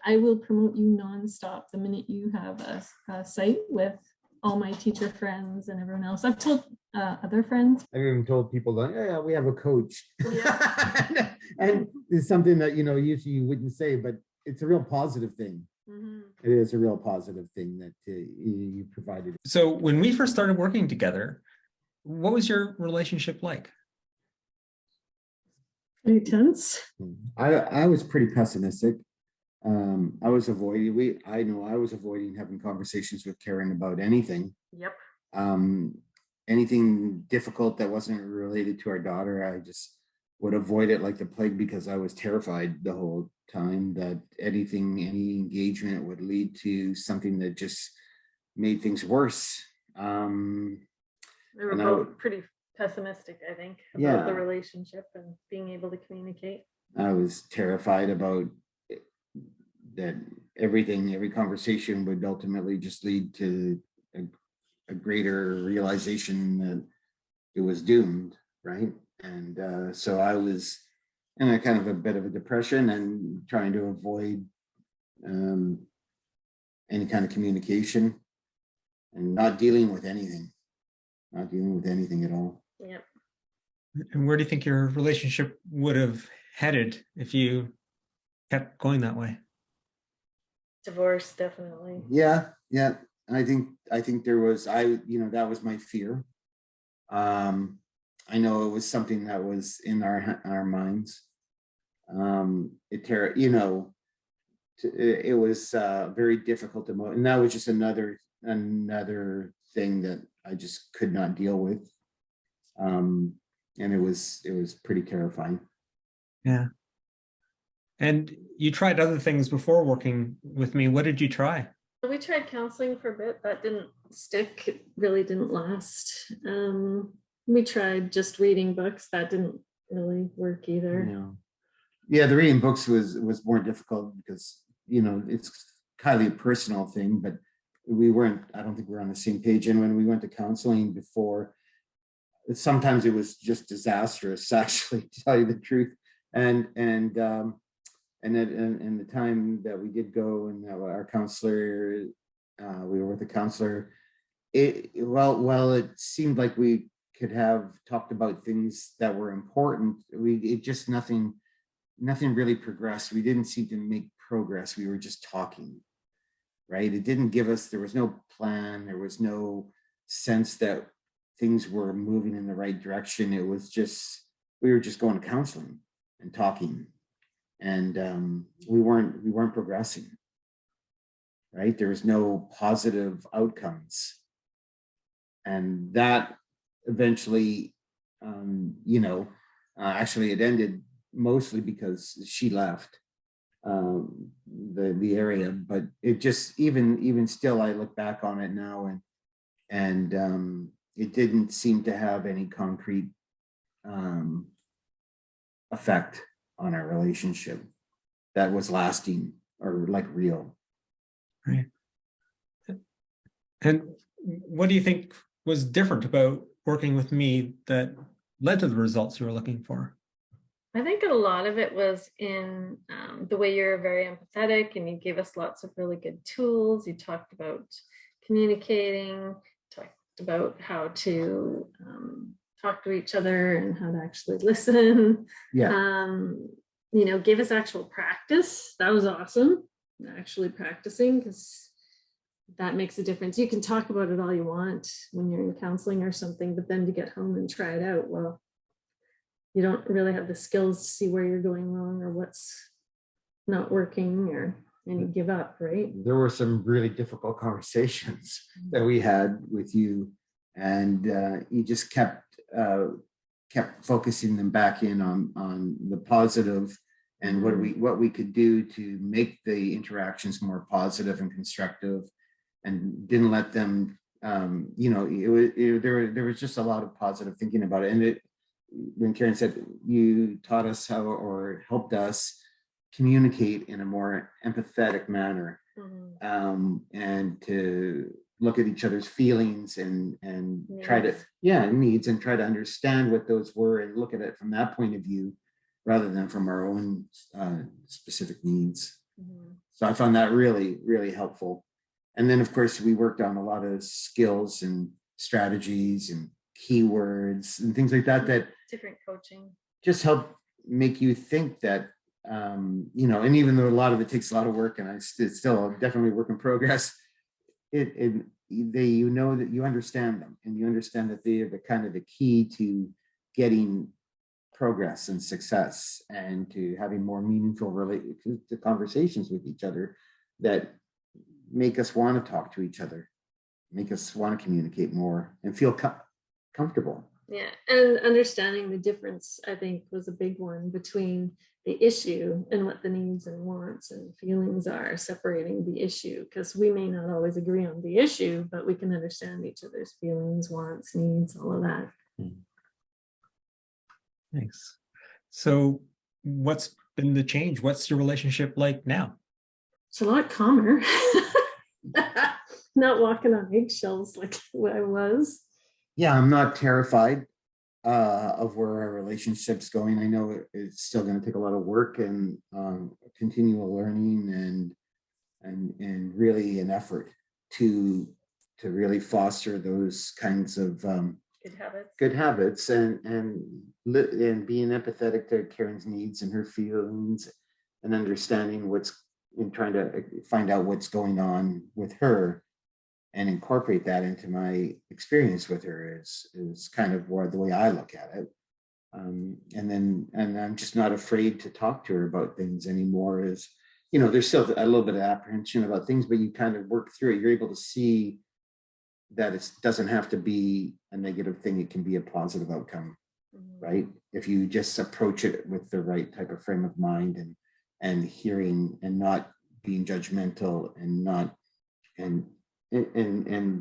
I will promote you nonstop the minute you have a site with all my teacher friends and everyone else. I've told other friends. I've even told people that, yeah, we have a coach. Yeah. And it's something that, usually you wouldn't say, but it's a real positive thing. Mm-hmm. It is a real positive thing that you provided. So when we first started working together, what was your relationship like? Pretty tense. I was pretty pessimistic. I was avoiding having conversations with Karen about anything. Yep. Anything difficult that wasn't related to our daughter, I just would avoid it like the plague, because I was terrified the whole time that any engagement would lead to something that just made things worse. We were both pretty pessimistic, I think, about the relationship and being able to communicate. I was terrified about that every conversation would ultimately just lead to a greater realization that it was doomed, right? And so I was in a kind of a bit of a depression and trying to avoid any kind of communication and not dealing with anything at all. Yep. And where do you think your relationship would have headed if you kept going that way? Divorce, definitely. Yeah. And I think there was, that was my fear. I know it was something that was in our minds. It was very difficult to and that was just another thing that I just could not deal with. And it was pretty terrifying. Yeah. And you tried other things before working with me. What did you try? We tried counseling for a bit. That didn't stick. It really didn't last. We tried just reading books. That didn't really work either. Yeah, the reading books was more difficult because, it's kind of a personal thing, but I don't think we were on the same page. And when we went to counseling before, sometimes it was just disastrous, actually, to tell you the truth. And the time that we did go and our counselor, we were with a counselor, it seemed like we could have talked about things that were important. Nothing really progressed. We didn't seem to make progress. We were just talking, right? It didn't give us, there was no plan. There was no sense that things were moving in the right direction. It was just, we were just going to counseling and talking. And we weren't progressing, right? There was no positive outcomes. And that eventually, actually it ended mostly because she left the area. But it just, even still, I look back on it now and it didn't seem to have any concrete effect on our relationship that was lasting or like real. Right. And what do you think was different about working with me that led to the results you were looking for? I think a lot of it was in the way you're very empathetic, and you gave us lots of really good tools. You talked about communicating, talked about how to talk to each other and how to actually listen. Yeah. Give us actual practice. That was awesome. Actually practicing, because that makes a difference. You can talk about it all you want when you're in counseling or something, but then to get home and try it out, well, you don't really have the skills to see where you're going wrong or what's not working, and you give up, right? There were some really difficult conversations that we had with you, and you just kept focusing them back in on the positive and what we could do to make the interactions more positive and constructive, and didn't let them there was just a lot of positive thinking about it. And when Karen said you taught us how, or helped us communicate in a more empathetic manner, and to look at each other's feelings and try to needs and try to understand what those were and look at it from that point of view rather than from our own specific needs. So I found that really, really helpful. And then, of course, we worked on a lot of skills and strategies and keywords and things like that, that Different coaching. just help make you think that, you know, and even though a lot of it takes a lot of work, and it's still definitely a work in progress, you know that you understand them, and you understand that they are the kind of the key to getting progress and success, and to having more meaningful to conversations with each other that make us want to talk to each other, make us want to communicate more and feel comfortable. Yeah, and understanding the difference, I think, was a big one between the issue and what the needs and wants and feelings are, separating the issue, because we may not always agree on the issue, but we can understand each other's feelings, wants, needs, all of that. Thanks. So what's been the change? What's your relationship like now? It's a lot calmer. Not walking on eggshells like what I was. Yeah, I'm not terrified of where our relationship's going. I know it's still going to take a lot of work and continual learning and really an effort to really foster those kinds of good habits and being empathetic to Karen's needs and her feelings, and understanding in trying to find out what's going on with her and incorporate that into my experience with her is kind of the way I look at it. And I'm just not afraid to talk to her about things anymore. You know, there's still a little bit of apprehension about things, but you kind of work through it. You're able to see that it doesn't have to be a negative thing. It can be a positive outcome, right? If you just approach it with the right type of frame of mind and hearing and not being judgmental and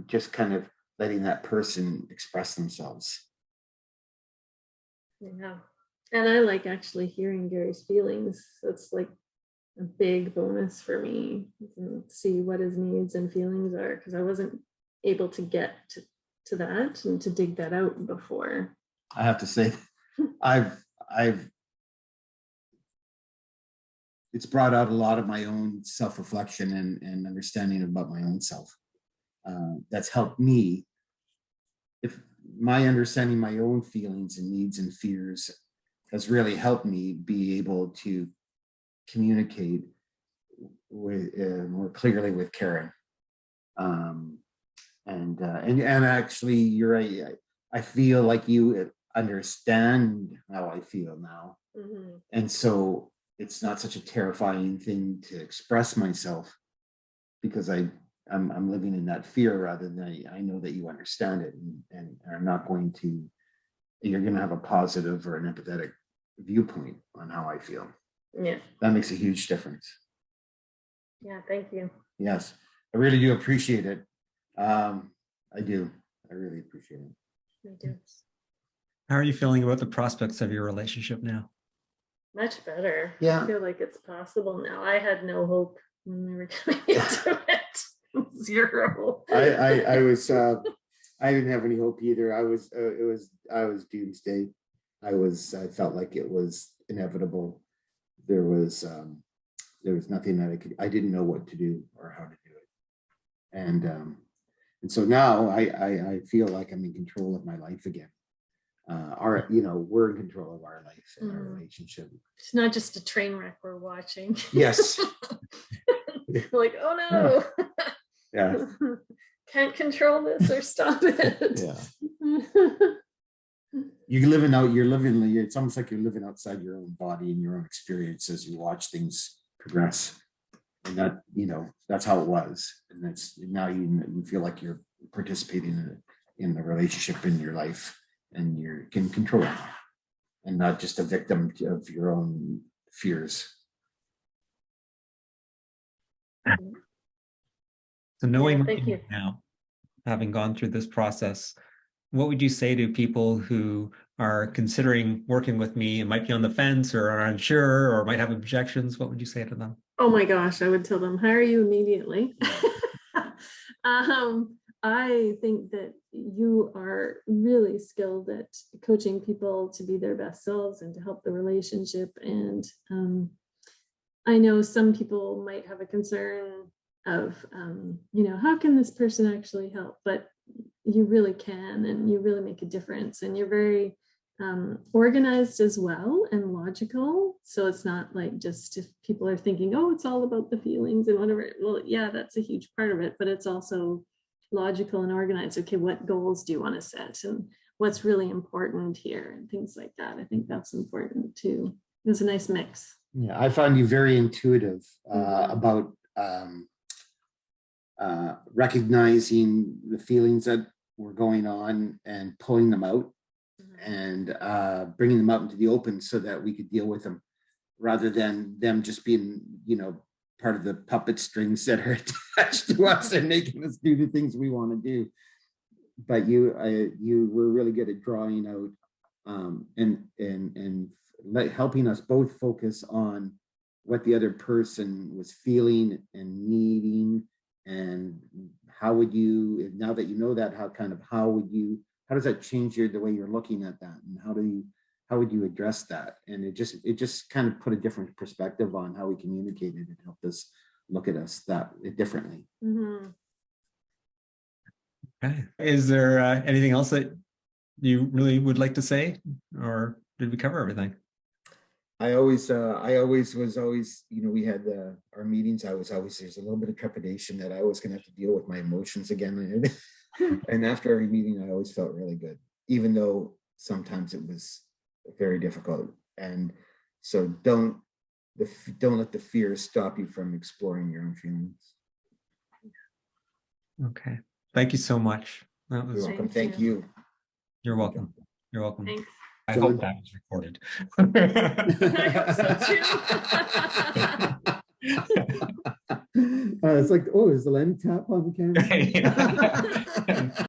just kind of letting that person express themselves. Yeah. And I like actually hearing Gary's feelings. That's like a big bonus for me to see what his needs and feelings are, because I wasn't able to get to that and to dig that out before. I have to say, it's brought out a lot of my own self-reflection and understanding about my own self. That's helped me. If my understanding my own feelings and needs and fears has really helped me be able to communicate with more clearly with Karen. And actually, you're right. I feel like you understand how I feel now, and so it's not such a terrifying thing to express myself, because I'm living in that fear rather than I know that you understand it, and I'm not going to. You're going to have a positive or an empathetic viewpoint on how I feel. Yeah, that makes a huge difference. Yeah, thank you. Yes, I really do appreciate it. I do. I really appreciate it. I do. How are you feeling about the prospects of your relationship now? Much better. Yeah. I feel like it's possible now. I had no hope when we were coming into it. Zero. I was I didn't have any hope either. I was doomsday. I felt like it was inevitable. There was nothing that I didn't know what to do or how to do it. And so now I feel like I'm in control of my life again. We're in control of our life and our relationship. It's not just a train wreck we're watching. Yes. Like, oh no. Yeah. Can't control this or stop it. Yeah. It's almost like you're living outside your own body and your own experience as you watch things progress. And that, that's how it was. And that's now you feel like you're participating in the relationship in your life, and you can control it and not just a victim of your own fears. So knowing you now, having gone through this process, what would you say to people who are considering working with me and might be on the fence or are unsure or might have objections? What would you say to them? Oh my gosh, I would tell them, hire you immediately. I think that you are really skilled at coaching people to be their best selves and to help the relationship. And I know some people might have a concern of, how can this person actually help? But you really can, and you really make a difference, and you're very organized as well and logical. So it's not like just if people are thinking, oh, it's all about the feelings and whatever. Well, yeah, that's a huge part of it, but it's also logical and organized. Okay, what goals do you want to set, and what's really important here, and things like that. I think that's important too. It's a nice mix. Yeah, I found you very intuitive about recognizing the feelings that were going on and pulling them out and bringing them out into the open so that we could deal with them, rather than them just being, part of the puppet strings that are attached to us and making us do the things we want to do. But you were really good at drawing out and helping us both focus on what the other person was feeling and needing, and how would you, now that you know that, how does that change the way you're looking at that, and how would you address that? And it just kind of put a different perspective on how we communicated and helped us look at us differently. Mm-hmm. Okay. Is there anything else that you really would like to say, or did we cover everything? I always was we had our meetings. There's a little bit of trepidation that I was going to have to deal with my emotions again. And after every meeting, I always felt really good, even though sometimes it was very difficult. And so don't let the fear stop you from exploring your own feelings. Okay. Thank you so much. That was. You're welcome. Thank you. You're welcome. You're welcome. Thanks. I hope that was recorded. I hope so too. It's like, oh, is the lens tap on the camera?